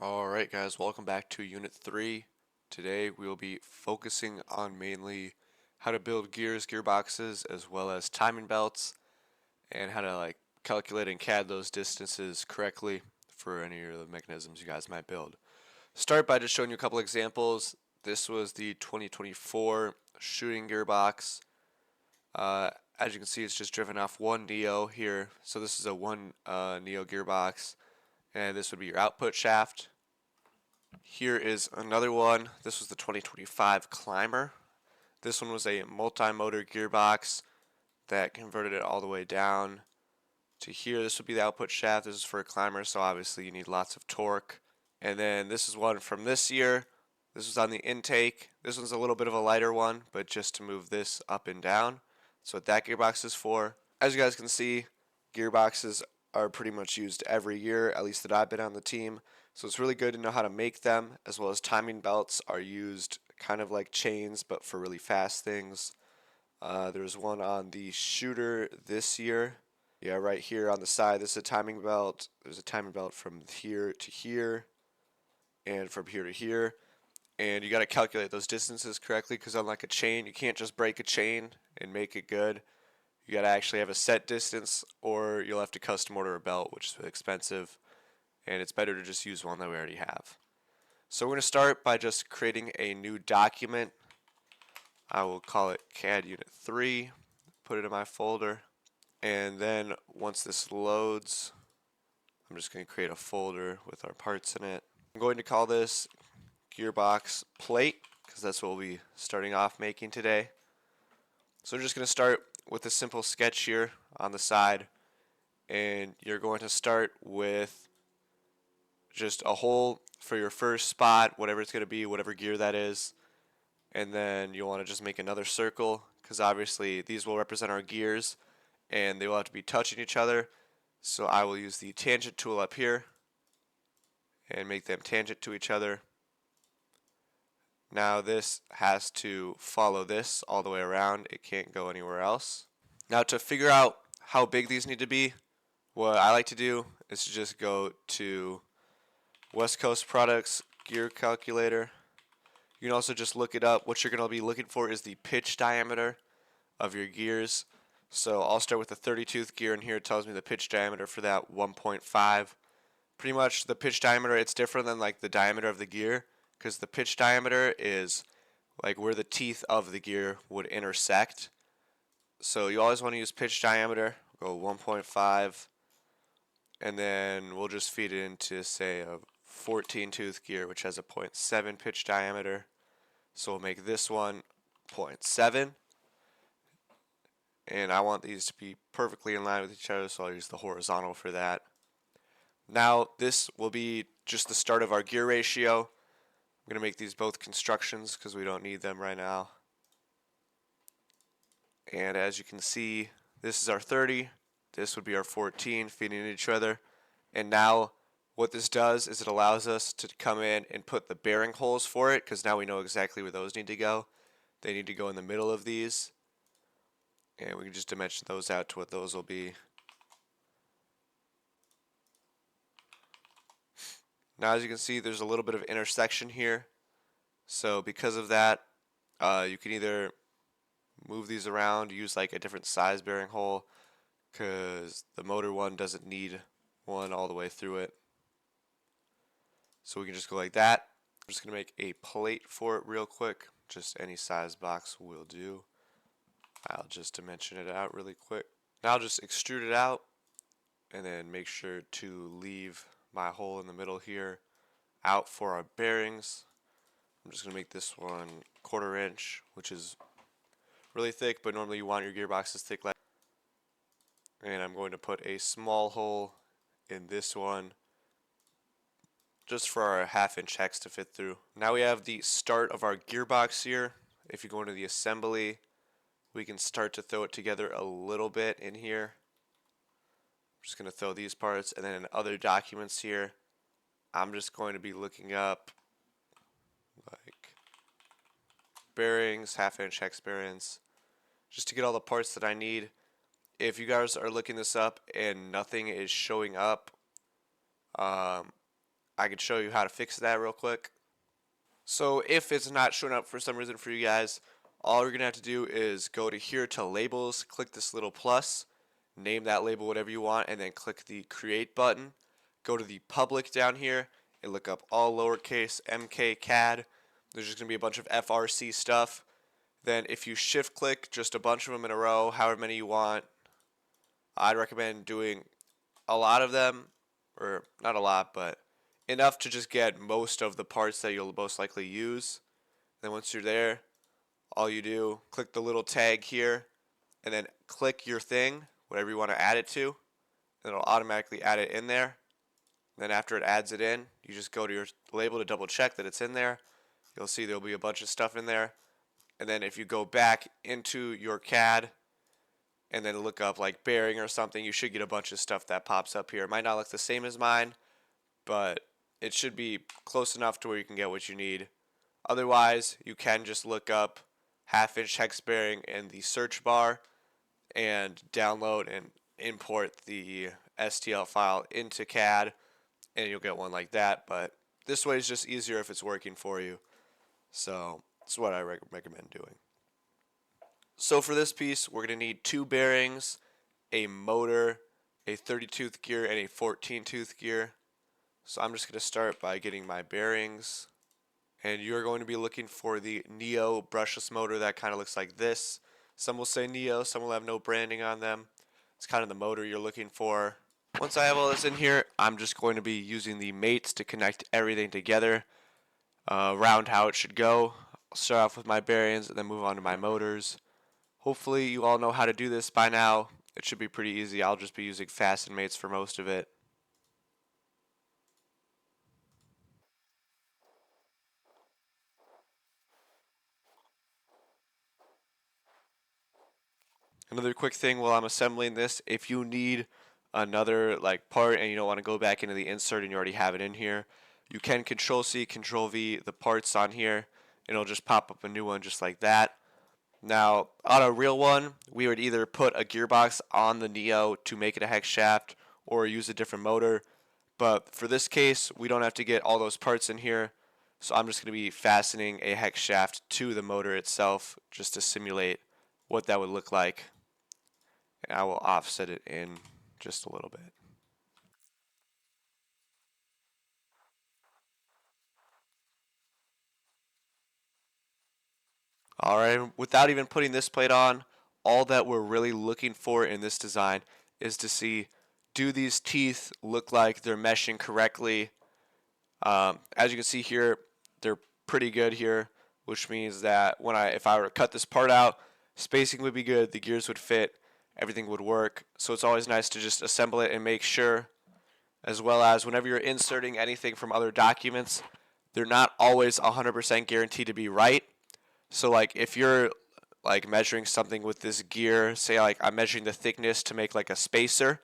Alright guys, welcome back to Unit 3. Today we will be focusing on mainly how to build gears, gearboxes, as well as timing belts, and how to calculate and CAD those distances correctly for any of the mechanisms you guys might build. Start by just showing you a couple examples. This was the 2024 shooting gearbox. As you can see, it's just driven off one Neo here. So this is a one Neo gearbox, and this would be your output shaft. Here is another one. This was the 2025 Climber. This one was a multi-motor gearbox that converted it all the way down to here. This would be the output shaft. This is for a climber, so obviously you need lots of torque. And then this is one from this year. This was on the intake. This one's a little bit of a lighter one, but just to move this up and down. That's what that gearbox is for. As you guys can see, gearboxes are pretty much used every year, at least that I've been on the team. So it's really good to know how to make them, as well as timing belts are used kind of like chains, but for really fast things. There's one on the shooter this year. Yeah, right here on the side, this is a timing belt. There's a timing belt from here to here, and from here to here. And you got to calculate those distances correctly, because unlike a chain, you can't just break a chain and make it good. You got to actually have a set distance, or you'll have to custom order a belt, which is expensive, and it's better to just use one that we already have. So we're going to start by just creating a new document. I will call it CAD Unit 3, put it in my folder, and then once this loads, I'm just going to create a folder with our parts in it. I'm going to call this gearbox plate, because that's what we'll be starting off making today. So we're just going to start with a simple sketch here on the side, and you're going to start with just a hole for your first spot, whatever it's going to be, whatever gear that is, and then you'll want to just make another circle, because obviously these will represent our gears and they will have to be touching each other. So I will use the tangent tool up here and make them tangent to each other. Now this has to follow this all the way around. It can't go anywhere else. Now to figure out how big these need to be, what I like to do is to just go to West Coast Products Gear Calculator. You can also just look it up. What you're going to be looking for is the pitch diameter of your gears. So I'll start with the 30-tooth gear, and here it tells me the pitch diameter for that 1.5. Pretty much the pitch diameter, it's different than like the diameter of the gear, because the pitch diameter is like where the teeth of the gear would intersect. So you always want to use pitch diameter. Go 1.5, and then we'll just feed it into, say, a 14-tooth gear, which has a 0.7 pitch diameter. So we'll make this one 0.7, and I want these to be perfectly in line with each other, so I'll use the horizontal for that. Now this will be just the start of our gear ratio. I'm going to make these both constructions because we don't need them right now. And as you can see, this is our 30, this would be our 14, feeding each other. And now what this does is it allows us to come in and put the bearing holes for it, because now we know exactly where those need to go. They need to go in the middle of these, and we can just dimension those out to what those will be. Now as you can see, there's a little bit of intersection here, so because of that, you can either move these around, use like a different size bearing hole, because the motor one doesn't need one all the way through it. So we can just go like that. I'm just going to make a plate for it real quick. Just any size box will do. I'll just dimension it out really quick. Now I'll just extrude it out, and then make sure to leave my hole in the middle here out for our bearings. I'm just going to make this one 1/4 inch, which is really thick, but normally you want your gearboxes thick like that. And I'm going to put a small hole in this one, just for our 1/2 inch hex to fit through. Now we have the start of our gearbox here. If you go into the assembly, we can start to throw it together a little bit in here. I'm just going to throw these parts, and then in other documents here, I'm just going to be looking up like bearings, 1/2 inch hex bearings, just to get all the parts that I need. If you guys are looking this up and nothing is showing up, I could show you how to fix that real quick. So if it's not showing up for some reason for you guys, all you're going to have to do is go to here to labels, click this little plus, name that label whatever you want, and then click the create button. Go to the public down here and look up all lowercase MK CAD. There's just going to be a bunch of FRC stuff. Then if you shift click just a bunch of them in a row, however many you want, I'd recommend doing a lot of them, or not a lot, but enough to just get most of the parts that you'll most likely use. Then once you're there, all you do, click the little tag here, and then click your thing, whatever you want to add it to, and it'll automatically add it in there. Then after it adds it in, you just go to your label to double check that it's in there. You'll see there'll be a bunch of stuff in there. And then if you go back into your CAD and then look up like bearing or something, you should get a bunch of stuff that pops up here. It might not look the same as mine, but it should be close enough to where you can get what you need. Otherwise, you can just look up half-inch hex bearing in the search bar and download and import the STL file into CAD, and you'll get one like that. But this way is just easier if it's working for you. So that's what I recommend doing. So for this piece, we're going to need 2 bearings, a motor, a 30-tooth gear, and a 14-tooth gear. So I'm just going to start by getting my bearings. And you're going to be looking for the Neo brushless motor that kind of looks like this. Some will say Neo, some will have no branding on them. It's kind of the motor you're looking for. Once I have all this in here, I'm just going to be using the mates to connect everything together around how it should go. I'll start off with my bearings and then move on to my motors. Hopefully you all know how to do this by now. It should be pretty easy. I'll just be using fasten mates for most of it. Another quick thing while I'm assembling this, if you need another like part and you don't want to go back into the insert and you already have it in here, you can Control C, Control V the parts on here, and it'll just pop up a new one just like that. Now, on a real one, we would either put a gearbox on the Neo to make it a hex shaft or use a different motor. But for this case, we don't have to get all those parts in here. So I'm just going to be fastening a hex shaft to the motor itself just to simulate what that would look like. And I will offset it in just a little bit. Alright, without even putting this plate on, all that we're really looking for in this design is to see, do these teeth look like they're meshing correctly? As you can see here, they're pretty good here, which means that if I were to cut this part out, spacing would be good, the gears would fit, everything would work. So it's always nice to just assemble it and make sure, as well as whenever you're inserting anything from other documents, they're not always 100% guaranteed to be right. So like if you're like measuring something with this gear, say like I'm measuring the thickness to make like a spacer,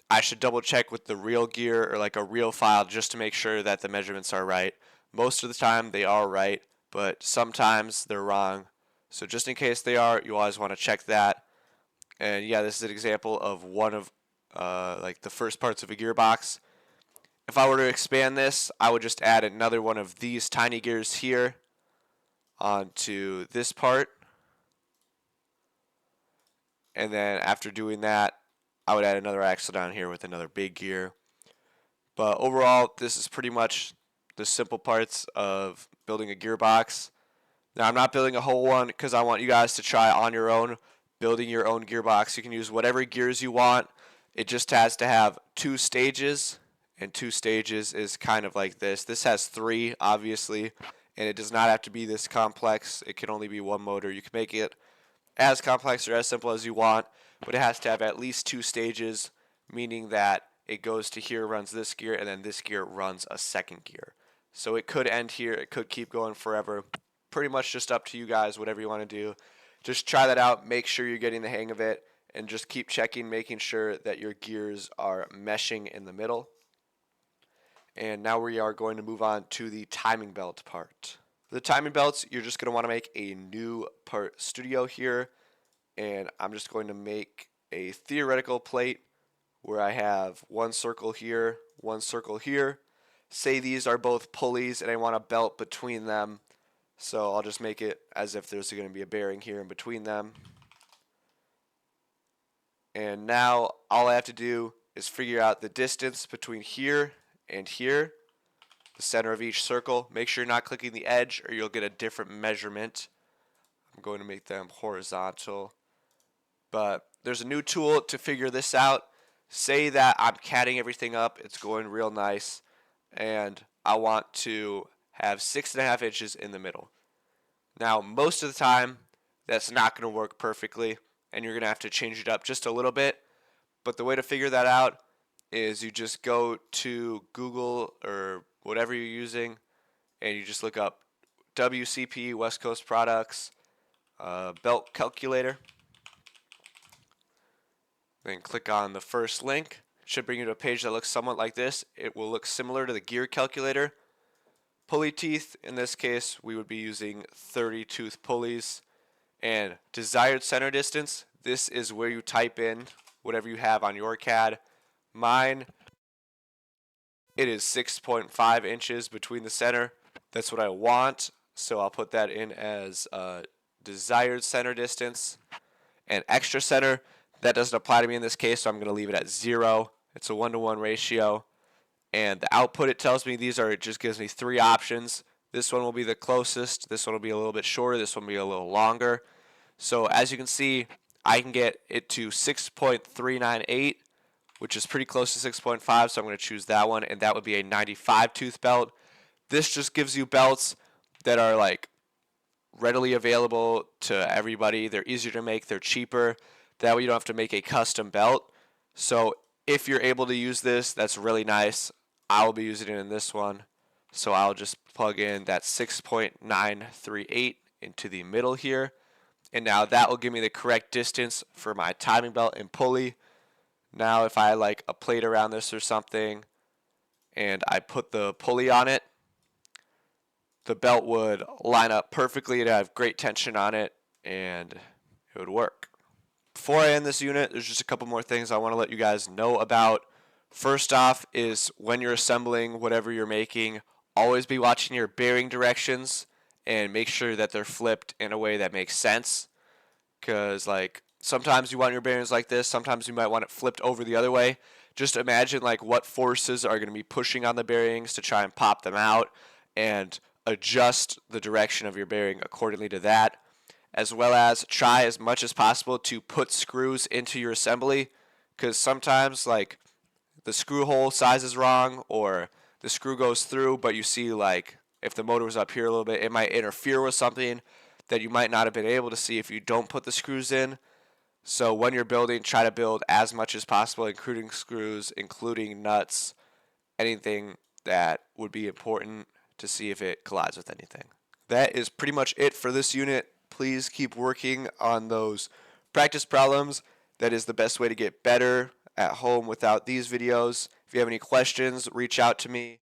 I should double check with the real gear or like a real file just to make sure that the measurements are right. Most of the time they are right, but sometimes they're wrong. So just in case they are, you always want to check that. And yeah, this is an example of one of like the first parts of a gearbox. If I were to expand this, I would just add another one of these tiny gears here onto this part. And then after doing that, I would add another axle down here with another big gear. But overall, this is pretty much the simple parts of building a gearbox. Now, I'm not building a whole one because I want you guys to try on your own, building your own gearbox. You can use whatever gears you want. It just has to have 2 stages, and 2 stages is kind of like this. This has 3, obviously, and it does not have to be this complex. It can only be one motor. You can make it as complex or as simple as you want, but it has to have at least 2 stages, meaning that it goes to here, runs this gear, and then this gear runs a second gear. So it could end here, it could keep going forever. Pretty much just up to you guys, whatever you want to do. Just try that out, make sure you're getting the hang of it, and just keep checking, making sure that your gears are meshing in the middle. And now we are going to move on to the timing belt part. For the timing belts, you're just going to want to make a new part studio here, and I'm just going to make a theoretical plate where I have one circle here, say these are both pulleys and I want a belt between them. So I'll just make it as if there's going to be a bearing here in between them. And now all I have to do is figure out the distance between here and here, the center of each circle. Make sure you're not clicking the edge or you'll get a different measurement. I'm going to make them horizontal. But there's a new tool to figure this out. Say that I'm CADing everything up, it's going real nice, and I want to have 6.5 inches in the middle. Now, most of the time, that's not going to work perfectly, and you're going to have to change it up just a little bit. But the way to figure that out is you just go to Google or whatever you're using, and you just look up WCP, West Coast Products, belt calculator. Then click on the first link. It should bring you to a page that looks somewhat like this. It will look similar to the gear calculator. Pulley teeth, in this case, we would be using 30 tooth pulleys. And desired center distance, this is where you type in whatever you have on your CAD. Mine, it is 6.5 inches between the center. That's what I want, so I'll put that in as desired center distance. And extra center, that doesn't apply to me in this case, so I'm going to leave it at 0. It's a 1-to-1 ratio. And the output, it tells me these are, it just gives me 3 options. This one will be the closest, this one will be a little bit shorter, this one will be a little longer. So as you can see, I can get it to 6.398, which is pretty close to 6.5, so I'm going to choose that one, and that would be a 95 tooth belt. This just gives you belts that are like readily available to everybody. They're easier to make, they're cheaper. That way you don't have to make a custom belt. So if you're able to use this, that's really nice. I'll be using it in this one. So I'll just plug in that 6.938 into the middle here. And now that will give me the correct distance for my timing belt and pulley. Now if I like a plate around this or something and I put the pulley on it, the belt would line up perfectly. It'd have great tension on it and it would work. Before I end this unit, there's just a couple more things I want to let you guys know about. First off is when you're assembling whatever you're making, always be watching your bearing directions and make sure that they're flipped in a way that makes sense. Because like sometimes you want your bearings like this, sometimes you might want it flipped over the other way. Just imagine like what forces are going to be pushing on the bearings to try and pop them out, and adjust the direction of your bearing accordingly to that. As well as try as much as possible to put screws into your assembly, because sometimes like the screw hole size is wrong or the screw goes through, but you see like if the motor was up here a little bit, it might interfere with something that you might not have been able to see if you don't put the screws in. So when you're building, try to build as much as possible, including screws, including nuts, anything that would be important to see if it collides with anything. That is pretty much it for this unit. Please keep working on those practice problems. That is the best way to get better at home without these videos. If you have any questions, reach out to me.